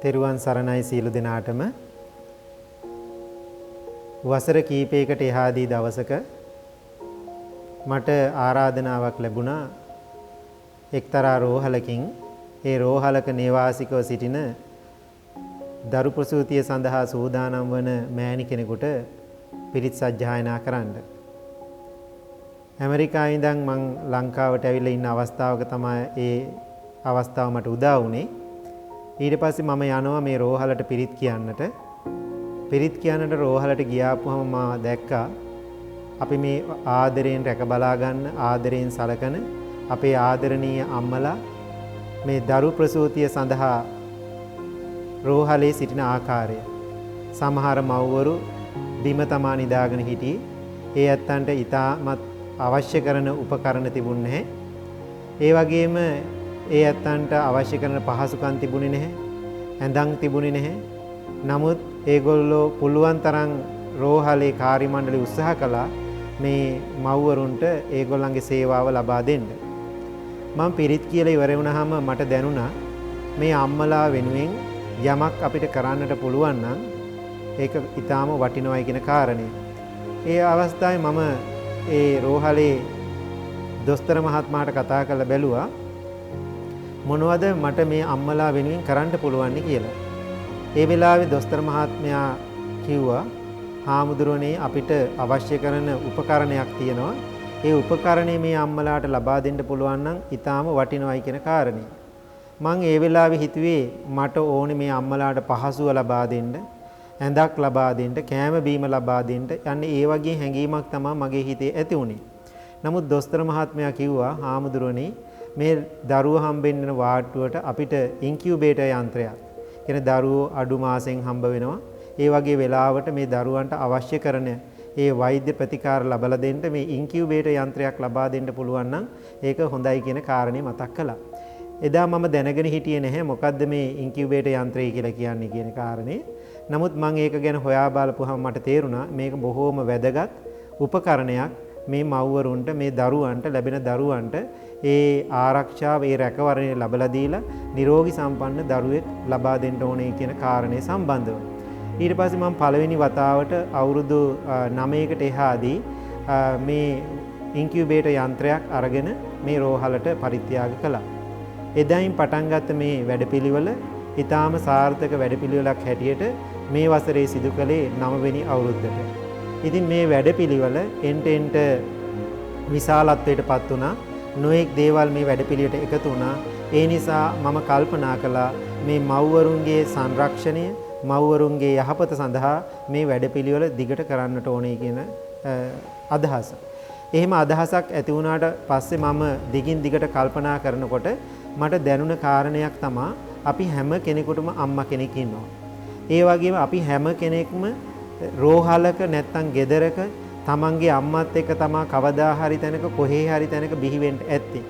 තෙරුවන් සරණයි සියලු දෙනාටම. වසර කීපයකට එහාදී දවසක මට ආරාධනාවක් ලැබුණා එක්තරා රෝහලකින්. ඒ රෝහලක නිවාසිකව සිටින දරු ප්‍රසූතිය සඳහා සූදානම් වන මෑණි කෙනෙකුට පිරිත් සජ්ජායනා කරන්න. ඇමරිකාවේ ඉඳන් මං ලංකාවට ඇවිල්ලා ඉන්න අවස්ථාවක තමයි ඒ අවස්ථාව මට උදා වුණේ. ඊට පස්සේ මම යනවා මේ රෝහලට පිරිත් කියන්නට. පිරිත් කියන්නට රෝහලට ගියාපුවම මා දැක්කා අපි මේ ආදරයෙන් රැක බලා ගන්න ආදරයෙන් සලකන අපේ ආදරණීය අම්මලා මේ දරු ප්‍රසූතිය සඳහා රෝහලේ සිටින ආකාරය. සමහර මව්වරු බිම තමා නිදාගෙන හිටියේ. ඒ ඇත්තන්ට ඉතාමත් අවශ්‍ය කරන උපකරණ තිබුණේ නැහැ. ඒ වගේම ඒ ඇත්තන්ට අවශ්‍ය කරන පහසුකම් තිබුණේ නැහැ. ඇඳන් තිබුණේ නැහැ. නමුත් ඒගොල්ලෝ පුළුවන් තරම් රෝහලේ කාර්ය මණ්ඩලය උත්සාහ කළා මේ මව්වරුන්ට ඒගොල්ලන්ගේ සේවාව ලබා දෙන්න. මම පිරිත් කියලා ඉවර වුණාම මට දැනුණා මේ අම්මලා වෙනුවෙන් යමක් අපිට කරන්නට පුළුවන් නම් ඒක ඊටාම වටිනවයි කියන කාරණය. ඒ අවස්ථාවේ මම ඒ රෝහලේ දොස්තර මහත්මයාට කතා කරලා බැලුවා මොනවද මට මේ අම්මලා වෙනුවෙන් කරන්න පුළුවන් කියලා. ඒ වෙලාවේ දොස්තර මහත්මයා කිව්වා හාමුදුරනේ අපිට අවශ්‍ය කරන උපකරණයක් තියෙනවා. ඒ උපකරණය මේ අම්මලාට ලබා දෙන්න පුළුවන් නම් ඊටාම වටිනවයි කියන කාරණේ. මං ඒ වෙලාවේ හිතුවේ මට ඕනේ මේ අම්මලාට පහසුව ලබා දෙන්න, ඇඳක් ලබා දෙන්න, කෑම බීම ලබා දෙන්න. යන්නේ ඒ වගේ හැඟීමක් තමයි මගේ හිතේ ඇති වුණේ. නමුත් දොස්තර මහත්මයා කිව්වා හාමුදුරනේ මේ දරුවෝ හම්බෙන්න වාට්ටුවට අපිට ඉන්කියුබේටර් යන්ත්‍රයක්. කියන්නේ දරුවෝ අඩු මාසෙන් හම්බ වෙනවා. ඒ වගේ වෙලාවට මේ දරුවන්ට අවශ්‍ය කරන ඒ වෛද්‍ය ප්‍රතිකාර ලබා දෙන්න මේ ඉන්කියුබේටර් යන්ත්‍රයක් ලබා දෙන්න පුළුවන් නම් ඒක හොඳයි කියන කාරණේ මතක් කළා. එදා මම දැනගෙන හිටියේ නැහැ මොකද්ද මේ ඉන්කියුබේටර් යන්ත්‍රය කියලා කියන්නේ කියන කාරණේ. නමුත් මම ඒක ගැන හොයා බලපුවහම මට තේරුණා මේක බොහෝම වැදගත් උපකරණයක් මේ මව්වරුන්ට මේ දරුවන්ට ලැබෙන දරුවන්ට ඒ ආරක්ෂාව ඒ රැකවරණය ලැබලා දීලා නිරෝගී සම්පන්න දරුවෙක් ලබා දෙන්න ඕනේ කියන කාරණේ සම්බන්ධව. ඊට පස්සේ මම පළවෙනි වතාවට අවුරුදු 9කට එහාදී මේ ඉන්කියුබේටර් යන්ත්‍රයක් අරගෙන මේ රෝහලට පරිත්‍යාග කළා. එදායින් පටන් ගත්ත මේ වැඩපිළිවෙල ඊටාම සාර්ථක වැඩපිළිවෙලක් හැටියට මේ වසරේ සිදු කළේ 9 වෙනි අවුරුද්දට. ඉතින් මේ වැඩපිළිවෙල එන්ට විශාලත්වයට පත් වුණා. නොඑක් දේවල් මේ වැඩපිළිවෙලට එකතු වුණා. ඒ නිසා මම කල්පනා කළා මේ මව්වරුන්ගේ සංරක්ෂණය, මව්වරුන්ගේ යහපත සඳහා මේ වැඩපිළිවෙල දිගට කරන්නට ඕනේ කියන අදහස. එහෙම අදහසක් ඇති වුණාට පස්සේ මම දිගින් දිගට කල්පනා කරනකොට මට දැනුණ කාරණයක් තමයි අපි හැම කෙනෙකුටම අම්මා කෙනෙක් ඉන්නවා. ඒ වගේම අපි හැම කෙනෙක්ම රෝහලක නැත්තම් ගෙදරක තමන්ගේ අම්මත් එක්ක තමා කවදා හරි තැනක කොහේ හරි තැනක බිහි වෙන්න ඇත්තේ.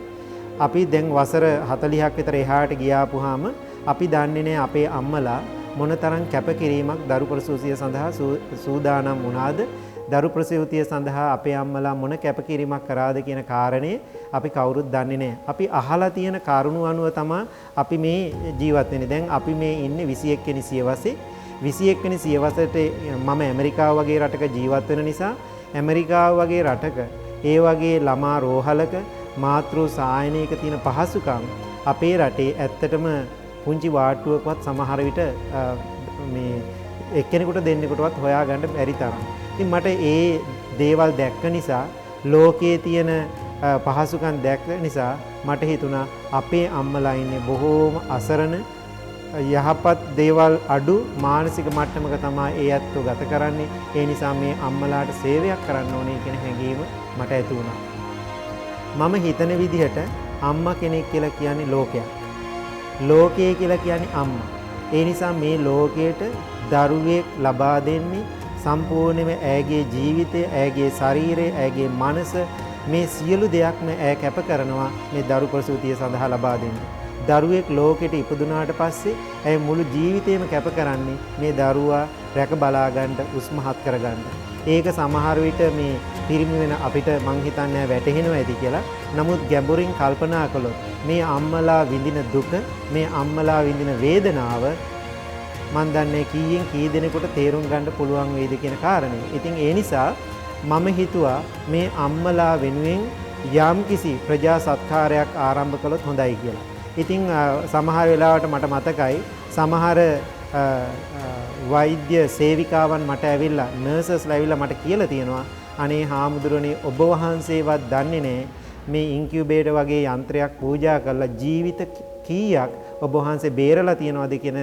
අපි දැන් වසර 40ක් විතර එහාට ගියාපුවාම අපි දන්නේ නැහැ අපේ අම්මලා මොනතරම් කැපකිරීමක් දරු ප්‍රසූතිය සඳහා සූදානම් වුණාද, දරු ප්‍රසූතිය සඳහා අපේ අම්මලා මොන කැපකිරීමක් කරාද කියන කාරණේ අපි කවුරුත් දන්නේ නැහැ. අපි අහලා තියෙන කරුණු අනුව තමයි අපි මේ ජීවත් වෙන්නේ. දැන් අපි මේ ඉන්නේ 21 වෙනි සියවසේ. 21 වෙනි සියවසට මම ඇමරිකාව වගේ රටක ජීවත් වෙන නිසා ඇමරිකාව වගේ රටක ඒ වගේ ළමා රෝහලක මාතෘ සායනයක තියෙන පහසුකම් අපේ රටේ ඇත්තටම පුංචි වාට්ටුවකවත් සමහර විට මේ එක්කෙනෙකුට දෙන්නෙකුටවත් හොයාගන්න බැරි තරම්. ඉතින් මට ඒ දේවල් දැක්ක නිසා ලෝකයේ තියෙන පහසුකම් දැක්ක නිසා මට හිතුණා අපේ අම්මලා ඉන්නේ බොහෝම අසරණ යහපත් දේවල් අඩු මානසික මට්ටමක තමයි ඒ ඇත්තෝ ගත කරන්නේ. ඒ නිසා මේ අම්මලාට සේවයක් කරන්න ඕනේ කියන හැඟීම මට ඇති වුණා. මම හිතන විදිහට අම්මා කෙනෙක් කියලා කියන්නේ ලෝකයක්. ලෝකය කියලා කියන්නේ අම්මා. ඒ නිසා මේ ලෝකයට දරුවෙක් ලබා දෙන්නේ සම්පූර්ණයෙන්ම ඇගේ ජීවිතය, ඇගේ ශරීරය, ඇගේ මනස මේ සියලු දෙයක්ම ඈ කැප කරනවා මේ දරු ප්‍රසූතිය සඳහා ලබා දෙන්නේ. දරුවෙක් ලෝකෙට ඉපදුනාට පස්සේ ඇය මුළු ජීවිතේම කැප කරන්නේ මේ දරුවා රැක බලා ගන්න, උස්මහත් කර ගන්න. ඒක සමහර විට මේ පිරිමි වෙන අපිට මං හිතන්නේ වැටහෙනවා ඇති කියලා. නමුත් ගැඹුරින් කල්පනා කළොත් මේ අම්මලා විඳින දුක, මේ අම්මලා විඳින වේදනාව මන් දන්නේ කීයෙන් කී දෙනෙකුට තේරුම් ගන්න පුළුවන් වේද කියන කාරණේ. ඉතින් ඒ නිසා මම හිතුවා මේ අම්මලා වෙනුවෙන් යම්කිසි ප්‍රජා සත්කාරයක් ආරම්භ කළොත් හොඳයි කියලා. ඉතින් සමහර වෙලාවට මට මතකයි සමහර වෛද්‍ය සේවිකාවන් මට ඇවිල්ලා නර්සස්ලා ඇවිල්ලා මට කියලා තියෙනවා අනේ හාමුදුරනේ ඔබ වහන්සේවත් දන්නේ නැහැ මේ ඉන්කියුබේටර් වගේ යන්ත්‍රයක් පූජා කරලා ජීවිත කීයක් ඔබ වහන්සේ බේරලා තියනවාද කියන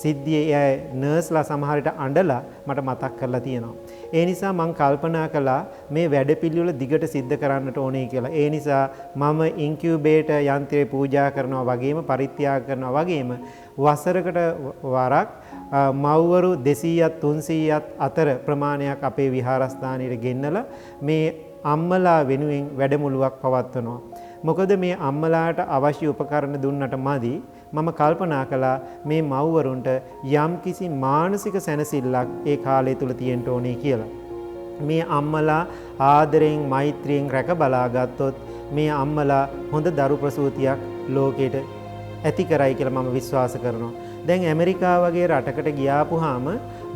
සිද්ධිය එයා නර්ස්ලා සමහර විට අඬලා මට මතක් කරලා තියෙනවා. ඒ නිසා මම කල්පනා කළා මේ වැඩපිළිවෙල දිගට සිද්ධ කරන්නට ඕනේ කියලා. ඒ නිසා මම ඉන්කියුබේටර් යන්ත්‍රය පූජා කරනවා වගේම පරිත්‍යාග කරනවා වගේම වසරකට වරක් මව්වරු 200ත් 300ත් අතර ප්‍රමාණයක් අපේ විහාරස්ථානයේ ගෙන්නලා මේ අම්මලා වෙනුවෙන් වැඩමුළුවක් පවත්වනවා. මොකද මේ අම්මලාට අවශ්‍ය උපකරණ දුන්නට මදි මම කල්පනා කළා මේ මව්වරුන්ට යම්කිසි මානසික සැනසෙල්ලක් ඒ කාලය තුල තියෙන්න ඕනේ කියලා. මේ අම්මලා ආදරයෙන් මෛත්‍රියෙන් රැක බලා ගත්තොත් මේ අම්මලා හොඳ දරු ප්‍රසූතියක් ලෝකෙට ඇති කරයි කියලා මම විශ්වාස කරනවා. දැන් ඇමරිකාව වගේ රටකට ගියාපුවාම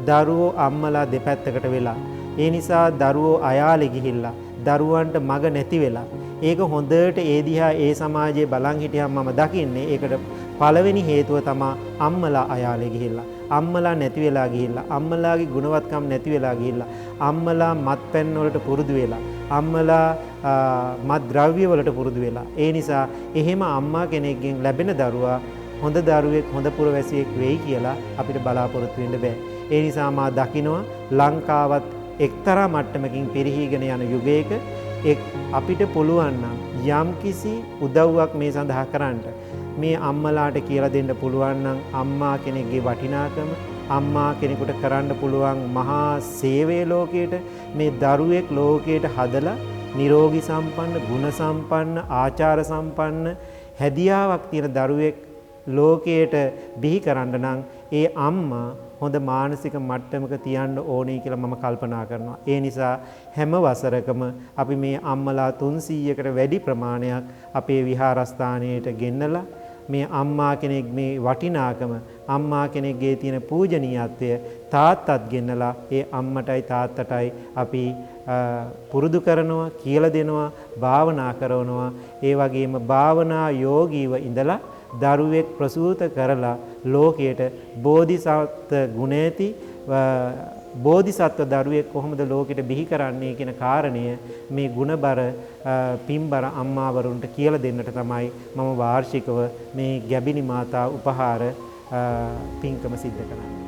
දරුවෝ අම්මලා දෙපැත්තකට වෙලා ඒ නිසා දරුවෝ අයාලේ ගිහිල්ලා දරුවන්ට මග නැති වෙලා ඒක හොඳට ඒ දිහා ඒ සමාජයේ බලන් හිටියම් මම දකින්නේ ඒකට පළවෙනි හේතුව තමයි අම්මලා අයාලේ ගිහිල්ලා අම්මලා නැති වෙලා ගිහිල්ලා අම්මලාගේ ගුණවත්කම් නැති වෙලා ගිහිල්ලා අම්මලා මත්පැන් වලට පුරුදු වෙලා අම්මලා මත් ද්‍රව්‍ය වලට පුරුදු වෙලා ඒ නිසා එහෙම අම්මා කෙනෙක්ගෙන් ලැබෙන දරුවා හොඳ දරුවෙක් හොඳ පුරවැසියෙක් වෙයි කියලා අපිට බලාපොරොත්තු වෙන්න බෑ. ඒ නිසා මා දකිනවා ලංකාවත් එක්තරා මට්ටමකින් පිරිහීගෙන යන යුගයක අපිට පුළුවන් නම් යම්කිසි උදව්වක් මේ සඳහා කරන්න මේ අම්මලාට කියලා දෙන්න පුළුවන් නම් අම්මා කෙනෙක්ගේ වටිනාකම අම්මා කෙනෙකුට කරන්න පුළුවන් මහා සේවය ලෝකයට මේ දරුවෙක් ලෝකයට හදලා නිරෝගී සම්පන්න ගුණ සම්පන්න ආචාර සම්පන්න හැදියාවක් තියෙන දරුවෙක් ලෝකයට බිහි කරන්න නම් ඒ අම්මා හොඳ මානසික මට්ටමක තියන්න ඕනේ කියලා මම කල්පනා කරනවා. ඒ නිසා හැම වසරකම අපි මේ අම්මලා 300කට වැඩි ප්‍රමාණයක් අපේ විහාරස්ථානයට ගෙන්නලා මේ අම්මා කෙනෙක් මේ වටිනාකම අම්මා කෙනෙක්ගේ තියෙන පූජනීයත්වය තාත්තත් ගෙන්නලා ඒ අම්මටයි තාත්තටයි අපි පුරුදු කරනවා කියලා දෙනවා භාවනා කරනවා. ඒ වගේම භාවනා යෝගීව ඉඳලා දරුවෙක් ප්‍රසූත කරලා ලෝකයට බෝධිසත්ව ගුණ ඇති බෝධිසත්ව දරුවෙක් කොහොමද ලෝකෙට බිහි කරන්නේ කියන කාරණය මේ ගුණබර පින්බර අම්මාවරුන්ට කියලා දෙන්නට තමයි මම වාර්ෂිකව මේ ගැබිනි මාතා උපහාර පින්කම සිද්ධ කරන්නේ.